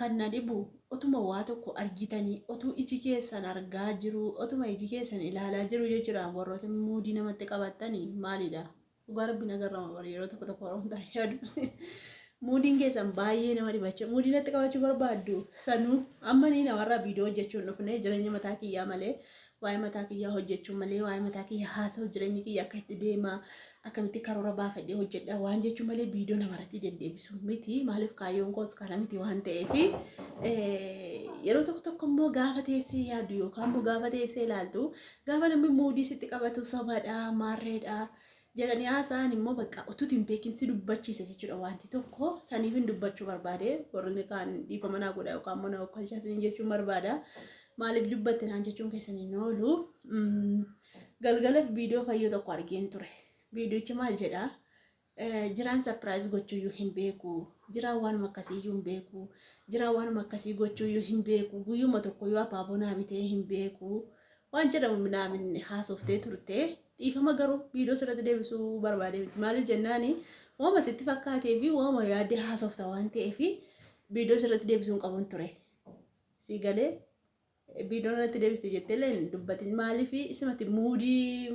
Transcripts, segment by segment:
kan na dhibu otuma waa tokko argitanii otuu iji keessan argaa jiru otuma iji keessan ilaalaa jiru jechuudha warroota muudii namatti qabatanii maalidha dhugaa rabbi nagarrama bari yeroo tokko tokko warroon ta'e yaadu muudin keessan baay'ee nama dhibacha muudii natti qabachuu barbaaddu sanuu amma ni namarraa viidiyoo hojjechuun dhufne jireenya mataa kiyyaa malee waa'ee mataa kiyyaa hojjechuun malee waa'ee mataa kiyyaa haasa'u jireenyi kiyya akka itti deema akkamitti karoora baafadhee hojjedha waan jechuun malee viidiyoo namarratti deddeebisu miti maaliif kaayyoon koos kana miti waan ta'eef yeroo tokko tokko immoo gaafa teessee yaaddu yookaan immoo gaafa teessee ilaaltu gaafa namni muudii sitti qabatu sabadha maarreedha jedhanii haasa'an immoo bakka utuutti hin beekinsi dubbachiisa jechuudha wanti tokko saniif hin dubbachuu barbaade warri kaan dhiifama naa godha yookaan immoo na okkolchaasiin jechuun barbaada maaliif dubbatte naan jechuun keessaniin oolu galgala viidiyoo fayyoo tokko argeen ture. Viidiyoochi maal jedhaa jiraan sarpiraayiz gochuuyyuu hin beeku jiraan waanuma akkasiiyyuu hin beeku jiraan waanuma akkasii gochuuyyuu hin beeku guyyuma tokkoyyuu abaaboo naa bitee hin beeku waan jedhamu naamin haasoftee turte dhiifama garuu viidiyoo sirratti deebisuu barbaade miti maaliif jennaani waama sitti fakkaatee fi waama yaaddee haasofta waan ta'eef viidiyoo sirratti deebisuun qabuun ture si galee viidiyoo irratti deebiste jetteellee dubbatin maaliif isimatti muudii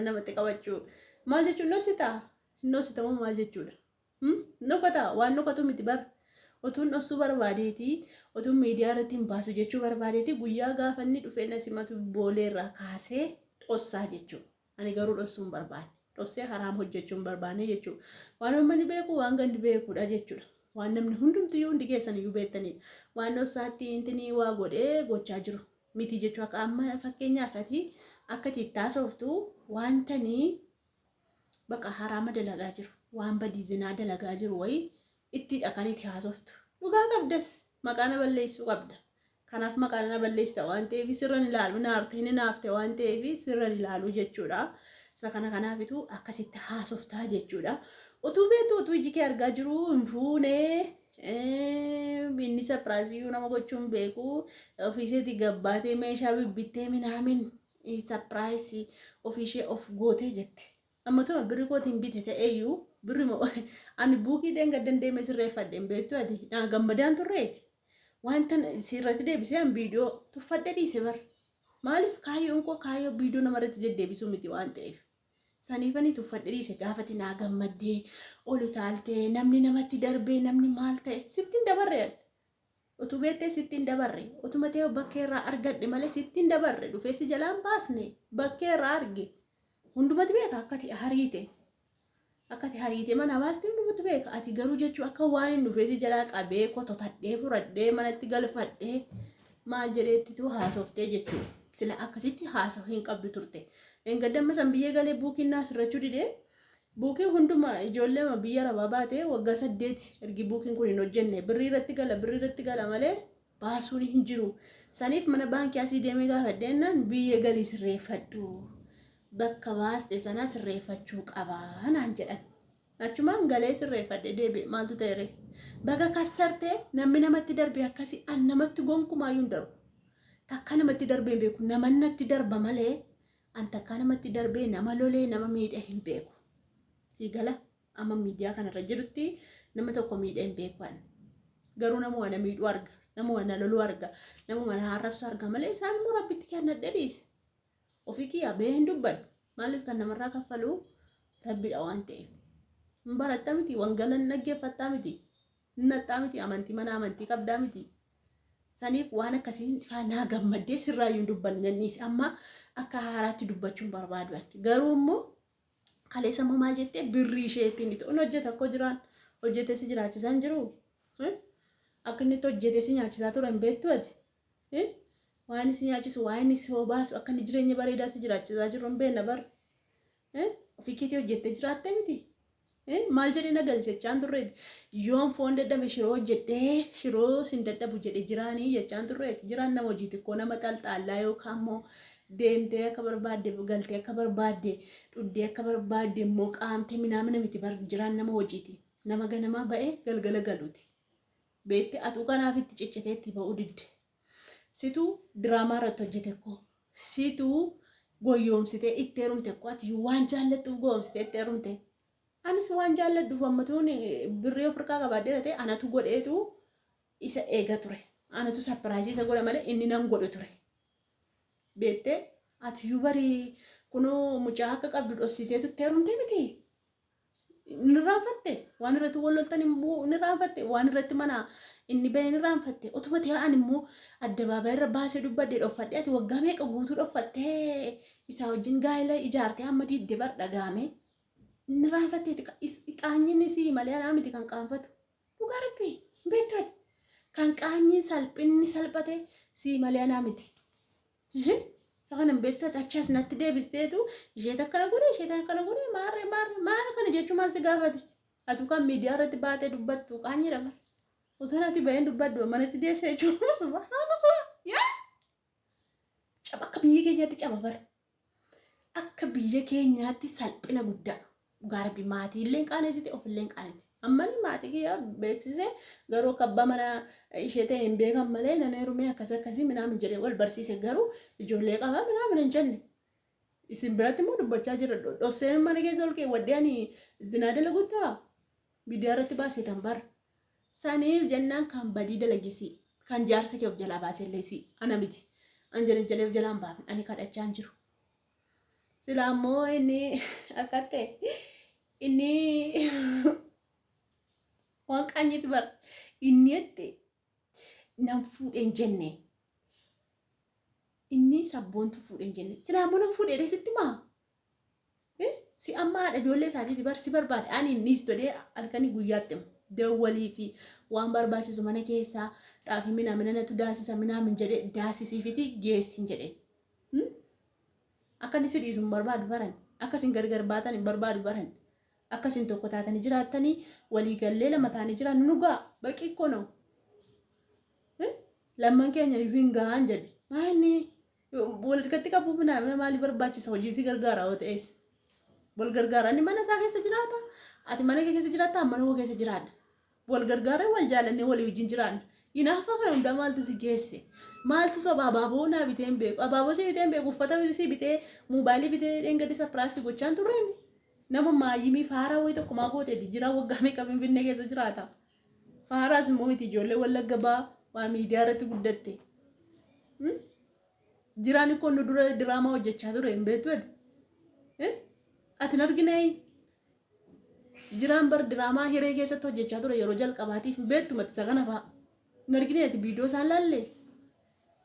namatti qabachuu maal jechuun noosita moo maal jechuudha nokata waan nokatu miti bar otuun dhossuu barbaadeeti otuun miidiyaa irratti hin baasu jechuu barbaadeeti guyyaa gaafanni dhufee na simatu booleerraa kaasee dhossaa jechuudha ani garuu dhossuu hin barbaanne dhossee haraam hojjechuu hin barbaanne jechuudha waan uummanni beeku waan gandi beekuudha jechuudha waan namni hundumtiyyuu hundi keessan iyyuu beektaniidha waan dhossaatti intinii waa godhee gochaa jiru miti jechuu akka amma fakkeenyaaf ati akka tittaasoftu waantanii bakka haraama dalagaa jiru waan badii zinaa dalagaa jiru wayi itti dhaqanitti haasoftu dhugaa qabdas maqaana balleessuu qabda kanaaf maqaana balleessita waan ta'eef sirran ilaalu naartee ni naafte waan ta'eef sirran ilaalu jechuudha isa kanaafittuu akkasitti haasoftaa jechuudha utuu beektu utuu iji kee argaa jiru hin fuunee inni sarpiraayizii nama gochuun beeku ofiiseetti gabbaatee meeshaa bibbittee minaamin sarpiraayizii ofiishee of gootee jette. Amma tuma birri kootiin bite ta'eeyyuu birri ani buukii deenga dandeeme sirreeffadheen beektu ati gammadaan turreeti wanta sirratti deebisee an viidiyoo tuffadhe dhiise bar maaliif kaayyoon koo kaayyoo viidiyoo namarratti deddeebisuu miti waan ta'eef saniifanii tuffadhe dhiise gaafati naa gammaddee olu taaltee namni namatti darbee namni maal ta'e sittiin dabarre utuu beektee sittiin dabarre utuma ta'e bakkeerraa argadhe malee sittiin dabarre dhufeessi jalaan baasne bakkeerraa arge. Hundumatti beeka akkati hariite mana baasti hundumatti beeka ati garuu jechuu akka waan hin dhufeessi jalaa qabee kototadhee furadhee manatti galfadhee maal jedheettitu haasoftee jechuudha sila akkasitti haasoo hin qabdu turte engaddamma san biyyee galee buukinnaa sirrachuu didee buukiin hunduma ijoollee biyya rabaa baatee waggaa 8 ergi buukiin kun hin hojjenne birrii irratti gala malee baasuun hin jiru saniif mana baankii asii deemee gaafadheennaan biyyee galii sirreeffadhu. Bakka baaste sana sirreeffachuu qabaa naan jedhan achumaan galee sirreeffadhe deebi'e maaltu ta'e baga kassartee namni namatti darbe akkasii an namatti gonkumaayyuu hin darbu takka namatti darbee hin beeku namannatti darba malee an takka namatti darbee nama lolee nama miidhe hin beeku sii gala amma miidiyaa kanarra jirutti nama tokko miidhe hin beeku garuu nama wana miidhuu arga nama wana loluu arga nama wana arrabsu arga malee isaan immoo rabbitti kennadhe dhiise. Ofii kiyyaa bee hin dubbadhu maaliif kan namarraa kaffalu rabbidha waan ta'eef hin baratta miti wangalan dhaggeeffattaa miti hinnaxxaa miti amantii mana amantii qabdaa miti saniif waan akkasiin naa gammaddee sirraayyuu hin dubbanne nanniis amma akka haaraatti dubbachuun barbaadu garuu immoo kaleessa immoo maal jettee birrii isheettiin itti hojjeta akka jiraan hojjetee si jiraachisaa hin jiru akka inni hojjetee si nyaachisaa ture hin beektu ati waan isin nyaachisu waan isin obaasu akka inni jireenya bareedaa si jiraachisaa jiru hin beekna bar ofii keetii hojjettee jiraatte miti maal jedhee na galchechaan turreeti yoon foon dadhabe shiroo hojjedhee shiroo sin dadhabu jedhe jiraanii jechaan turreeti jiraan nama hojii xiqqoo nama xalxaallaa yookaan immoo deemtee akka barbaadde galtee akka barbaadde dhuddee akka barbaadde immoo qaamtee minaamina miti bar jiraan nama hojiiti nama ganamaa ba'ee galgala galuuti beetti atuu kanaaf itti ciccitee itti ba'uu didde. Situ diraamaa irratti hojjete ko situ goyoomsitee itti heerumte ko ati waan jaallattuuf goyoomsitee itti heerumte anis waan jaalladhuuf ammatuun birrii of harkaa qabaaddeera ta'e anatu godheetu isa eega ture. Anatu sapiraayisii isa godha malee inni nan godhe ture. Beektee ati yoo barii kunoo mucaa akka qabdu dhossiteetu teerumtee miti. Nirraanfatte waan irratti walloltan immoo nirraanfatte waan irratti mana inni bahee nirraanfatte otuma ta'an immoo addabaabaayii irra baasee dubbadde dhoffadhe ati waggaa meeqa guutuu dhoffattee isaa wajjin gaa'ela ijaartee amma diidde bar dhagaame nirraanfatte qaanyiin isii malee anaa miti kan qaanfatu dhugaa rabbii beektu kan qaanyiin salphinni salphate sii malee anaa miti. Sakan beektu achas natti deebisteetu ishee akkana godhe maara kana jechuun maal si gaafate atu kan miidiyaa irratti baatee dubbattu qaanyira bar utuu natti baheen dubbaddu manatti deessee jechuun subhanallah yaa caba akka biyya keenyaatti caba bar akka biyya keenyaatti salphina guddaa gaarbi maatii illee qaanesiti of illee qaaneti ammani maatii kiyyaa beeksise garuu kabbaa mana ishee ta'e hin beekan malee nan heerumee akkasii minaamin jedhee wal barsiise garuu ijoollee qaba minaamin hin jenne isin biratti immoo dubbachaa jira dhosseen mana keessa ol kee waddeen zinaa dalaguttaa miidiyaa irratti baasetan bar saniif jennaan kan badii dalagisi kan jaarsa kee of jalaa baaselleesi ana miti an jalee of jalaan baafne ani kadhachaa hin jiru silaa immoo inni akka ta'e inni waan qaanyiti bar inni ette nan fuudheen jenne inni sabboontu fuudheen jenne silaa immoo nan fuudhee sitti maa si amma haadha ijoollee isaatiiti bar si barbaade ani innis todee halkanii guyyaatti dawwalii fi waan barbaachisu mana keessaa xaafii minaa natu daasisa minaamin jedhee daasisiifiti geessin jedhee akka inni si dhiisu hin barbaadu baran akkasin gargar baatan hin barbaadu baran akkasin tokko taatanii jiraattanii walii gallee lama taanii jiran nugaa baqii kono lamman keenya hin gahaan jedhe maanni walirratti qabu minaa maali barbaachisa hojii si gargaara yoo ta'es wal gargaara inni mana isaa keessa jiraata ati mana kee keessa jiraatta mana koo keessa jiraadha wal gargaara wal jaalannee walii wajjin jiraanna inaafa kana hunda maaltu si geesse maaltu soba abaaboo naa biteen beeku abaaboo si biteen beeku uffata si bitee mobaayilii bitee dheengadi sapiraasii gochaan turreeni nama maayimii faaraa wayii tokko maa gooteeti jira waggaa meeqa finfinnee keessa jiraata faaraas immoo miti ijoollee wallagga baa waa miidiyaa irratti guddatte jiraan kun nu dura diraamaa hojjechaa ture hin beektu ati hin arginee jiraan bar diraamaa hiree keessatti hojjechaa ture yeroo jalqabaatiif hin beektu mati isa kana fa'a hin arginee ati viidiyoo isaan laallee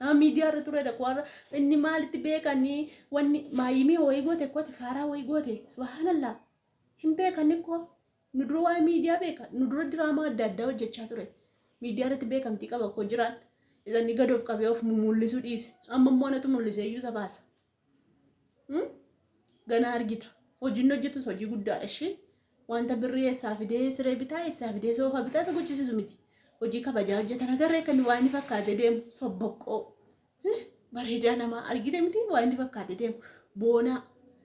nama miidiyaa irra ture dhaqu warra inni maalitti beekanii wanni maayimii wayii goote akkoti faaraa wayii goote subhanallah hin beekani koo nu dura waa'ee miidiyaa beeka nu dura diraamaa adda addaa hojjechaa ture miidiyaa irratti beekamtii qaba koo jiraan isaan gadoof qabee of mul'isuu dhiise amma immoo natu mul'ise iyyuu isa baasa ganaa argita hojiin hojjetus hojii guddaadha ishee wanta birrii eessaa fidee siree bitaa eessaa fidee soofaa bitaa isa gochisiisu miti hojii kabajaa hojjetan agarree kan waa inni fakkaate deemu sobboqqoo bareedaa namaa argite miti waa inni fakkaate deemu boonaa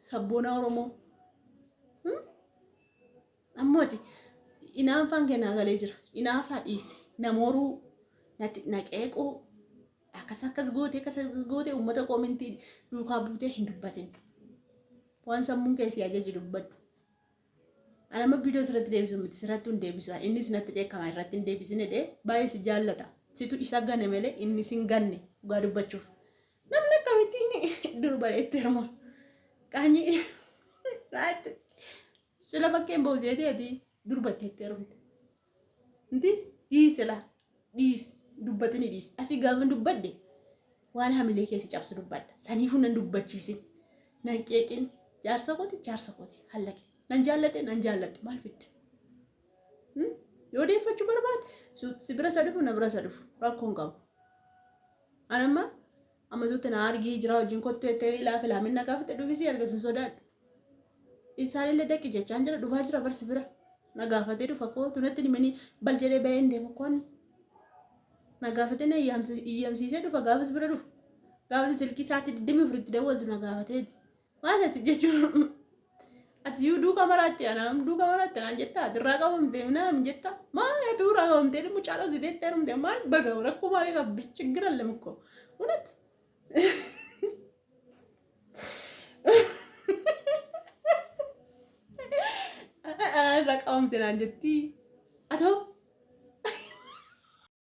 sabboonaa oromoo ammooti inaanfaan kennaa galee jira inaafaa dhiisi namooruu naqeequu akkas goote uummata koomintii duukaa buutee hin dubbatin waan sammuun keessi ajaji dubbadhu anama viidiyoo sirratti deebisu miti sirratti hin deebisu inni sinatti dheekkamaa irratti hin deebisine dhee baay'ee si jaallata situ isa gane malee inni sin ganne dhugaa dubbachuuf namni akkamittiin dur bareetti hirma qaanyi sila bakkeen booseeteeti dur batteetti hirmte inti dhiisila dhiis dubbatini dhiis asii gaafa dubbadde waan hamilee keessi cabsu dubbadda saniifuu nan dubbachiisin nan qeeqin jaarsa kooti hallaqe nan jaalladhe maal fidda yoo deeffachuu barbaade si bira isa dhufu na bira isa dhufu rakkoon qabu anamma ammatuutti na argii jira wajjin kottu ettee ilaafi laaminna gaafate dhufisii argasiin sodaadhu isaanillee daqi jechaan jira dhufaa jira barsi bira na gaafatee dhufa koo tunatti nimanii bal jedhee bahee hin deemu koonni na gaafatee na iyyamsiisee dhufa gaafas bira dhufu gaafate silkii isaatti 24 dawwaltu na gaafateeti maal ati jechuun ati yuu duuka maraatti anaan jettaa dirraa qabamtee minaamin jettaa maa ati irraa qabamtee dhimmu caalaa hojjeteetti heerumtee maal baga rakkoo maalii qabbi chiggiran lamikko hunat irraa qabamtee naan jettii atoo